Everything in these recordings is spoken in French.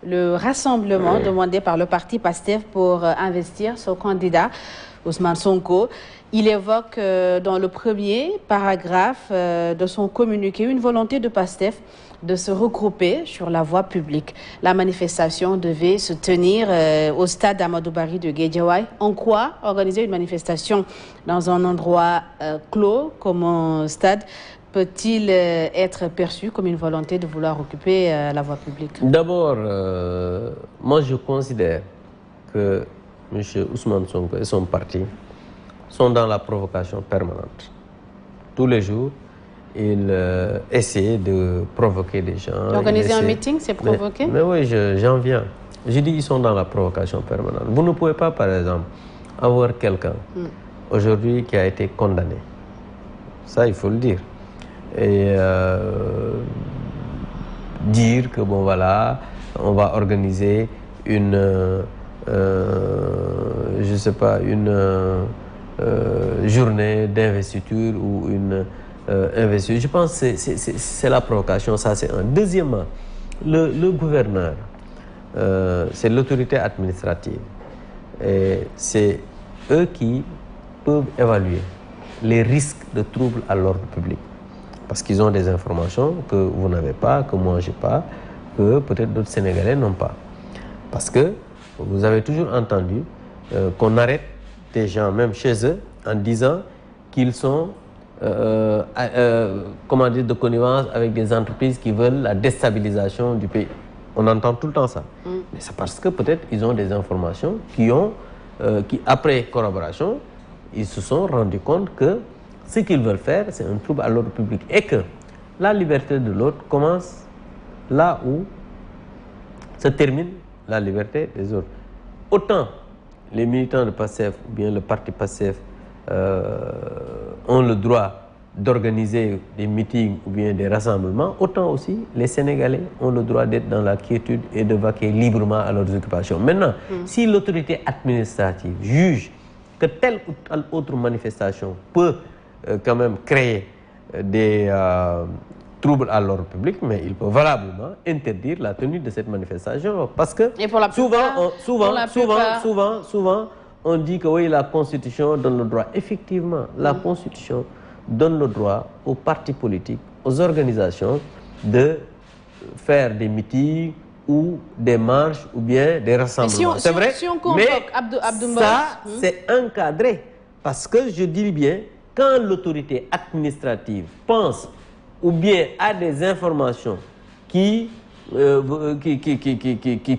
le rassemblement demandé par le parti PASTEF pour investir son candidat, Ousmane Sonko. Il évoque dans le premier paragraphe de son communiqué une volonté de PASTEF de se regrouper sur la voie publique. La manifestation devait se tenir au stade Amadou Barry de Guédiawaye. En quoi organiser une manifestation dans un endroit clos comme un stade peut-il être perçu comme une volonté de vouloir occuper la voie publique? D'abord, moi je considère que M. Ousmane Sonko et son parti sont dans la provocation permanente. Tous les jours, ils essaient de provoquer des gens. Organiser un meeting, c'est provoquer? Mais oui, j'en viens. Je dis qu'ils sont dans la provocation permanente. Vous ne pouvez pas, par exemple, avoir quelqu'un aujourd'hui qui a été condamné. Ça, il faut le dire. Et dire que, bon voilà, on va organiser une, je sais pas, une journée d'investiture ou une investiture. Je pense que c'est la provocation, ça c'est un. Deuxièmement, le gouverneur, c'est l'autorité administrative. Et c'est eux qui peuvent évaluer les risques de troubles à l'ordre public. Parce qu'ils ont des informations que vous n'avez pas, que moi je n'ai pas, que peut-être d'autres Sénégalais n'ont pas. Parce que vous avez toujours entendu qu'on arrête des gens, même chez eux, en disant qu'ils sont comment dire, de connivence avec des entreprises qui veulent la déstabilisation du pays. On entend tout le temps ça. Mais c'est parce que peut-être ils ont des informations qui, après corroboration, ils se sont rendus compte que ce qu'ils veulent faire, c'est un trouble à l'ordre public. Et que la liberté de l'autre commence là où se termine la liberté des autres. Autant les militants de PASTEF ou bien le parti PASTEF ont le droit d'organiser des meetings ou bien des rassemblements, autant aussi les Sénégalais ont le droit d'être dans la quiétude et de vaquer librement à leurs occupations. Maintenant, si l'autorité administrative juge que telle ou telle autre manifestation peut quand même créer des troubles à l'ordre public, mais il peut valablement interdire la tenue de cette manifestation. Parce que souvent, on dit que oui, la Constitution donne le droit. Effectivement, la Constitution donne le droit aux partis politiques, aux organisations de faire des meetings ou des marches ou bien des rassemblements. C'est vrai, si on convoque mais ça, c'est encadré. Parce que je dis bien, quand l'autorité administrative pense ou bien a des informations qui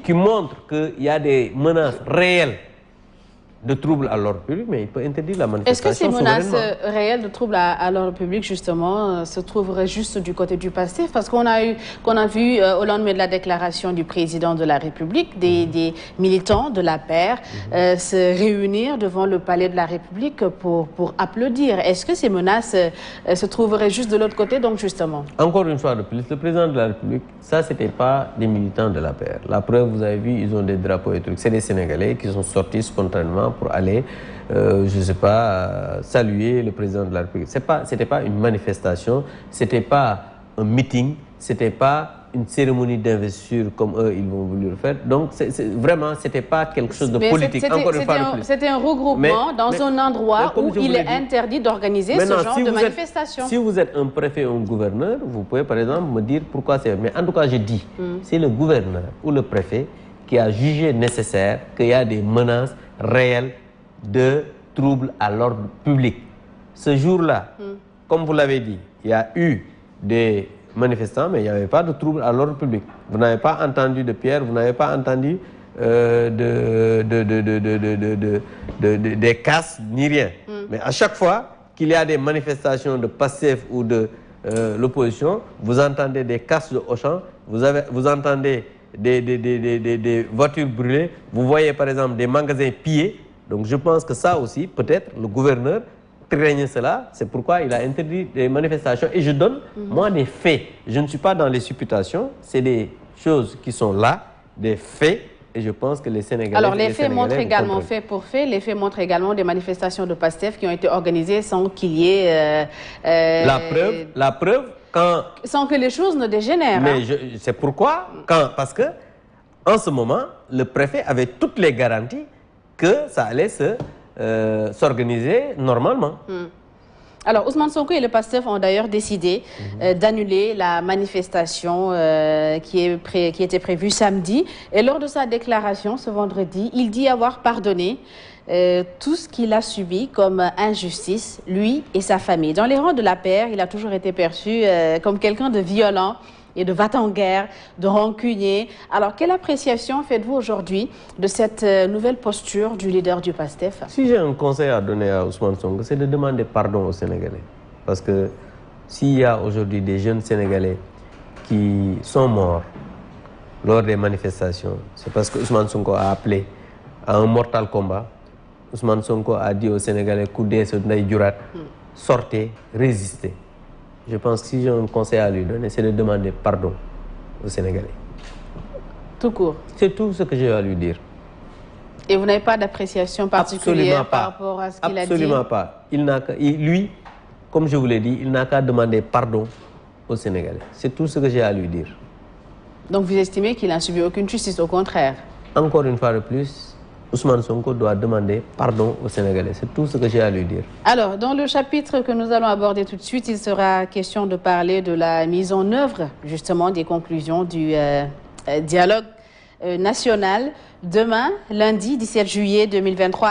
montrent qu'il y a des menaces réelles de troubles à l'ordre public, mais il peut interdire la manifestation. Est-ce que ces menaces réelles de troubles à l'ordre public, justement, se trouveraient juste du côté du PASTEF? Parce qu'on a vu, au lendemain de la déclaration du président de la République, des militants de la paire se réunir devant le palais de la République pour applaudir. Est-ce que ces menaces se trouveraient juste de l'autre côté, donc justement? Encore une fois de plus, le président de la République, ça, c'était pas des militants de la paire. La preuve, vous avez vu, ils ont des drapeaux et trucs. C'est des Sénégalais qui sont sortis spontanément pour aller, je ne sais pas, saluer le président de la République. C'était pas une manifestation, c'était pas un meeting, c'était pas une cérémonie d'investiture comme eux, ils vont vouloir le faire. Donc, vraiment, c'était pas quelque chose de politique. C'était un regroupement dans un endroit où il est interdit d'organiser ce genre de manifestation. Si vous êtes un préfet ou un gouverneur, vous pouvez par exemple me dire pourquoi c'est... Mais en tout cas, je dis, c'est le gouverneur ou le préfet qui a jugé nécessaire qu'il y a des menaces réels de troubles à l'ordre public. Ce jour-là, comme vous l'avez dit, il y a eu des manifestants, mais il n'y avait pas de troubles à l'ordre public. Vous n'avez pas entendu de pierre, vous n'avez pas entendu des casses, ni rien. Mais à chaque fois qu'il y a des manifestations de PASTEF ou de l'opposition, vous entendez des casses de Auchan, vous entendez des voitures brûlées, vous voyez par exemple des magasins pillés. Donc je pense que ça aussi, peut-être, le gouverneur craignait cela, c'est pourquoi il a interdit des manifestations. Et je donne, moi, des faits. Je ne suis pas dans les supputations, c'est des choses qui sont là, des faits, et je pense que les Sénégalais... Alors les faits montrent également, fait pour fait, les faits montrent également des manifestations de PASTEF qui ont été organisées sans qu'il y ait... La preuve, quand... Sans que les choses ne dégénèrent. Mais c'est pourquoi, parce que en ce moment, le préfet avait toutes les garanties que ça allait s'organiser normalement. Alors, Ousmane Sonko et le PASTEF ont d'ailleurs décidé d'annuler la manifestation qui était prévue samedi. Et lors de sa déclaration ce vendredi, il dit avoir pardonné tout ce qu'il a subi comme injustice, lui et sa famille. Dans les rangs de l'APR, il a toujours été perçu comme quelqu'un de violent et de va-t-en-guerre, de rancunier. Alors, quelle appréciation faites-vous aujourd'hui de cette nouvelle posture du leader du PASTEF? Si j'ai un conseil à donner à Ousmane Sonko, c'est de demander pardon aux Sénégalais. Parce que s'il y a aujourd'hui des jeunes Sénégalais qui sont morts lors des manifestations, c'est parce que Ousmane Sonko a appelé à un mortal combat. Ousmane Sonko a dit aux Sénégalais, Koudé, sortez, résistez. Je pense que si j'ai un conseil à lui donner, c'est de demander pardon aux Sénégalais. Tout court. C'est tout ce que j'ai à lui dire. Et vous n'avez pas d'appréciation particulière par rapport à ce qu'il a dit? Absolument pas. Lui, comme je vous l'ai dit, il n'a qu'à demander pardon aux Sénégalais. C'est tout ce que j'ai à lui dire. Donc vous estimez qu'il n'a subi aucune justice, au contraire? Encore une fois de plus, Ousmane Sonko doit demander pardon aux Sénégalais. C'est tout ce que j'ai à lui dire. Alors, dans le chapitre que nous allons aborder tout de suite, il sera question de parler de la mise en œuvre, justement, des conclusions du dialogue national. Demain, lundi 17 juillet 2023,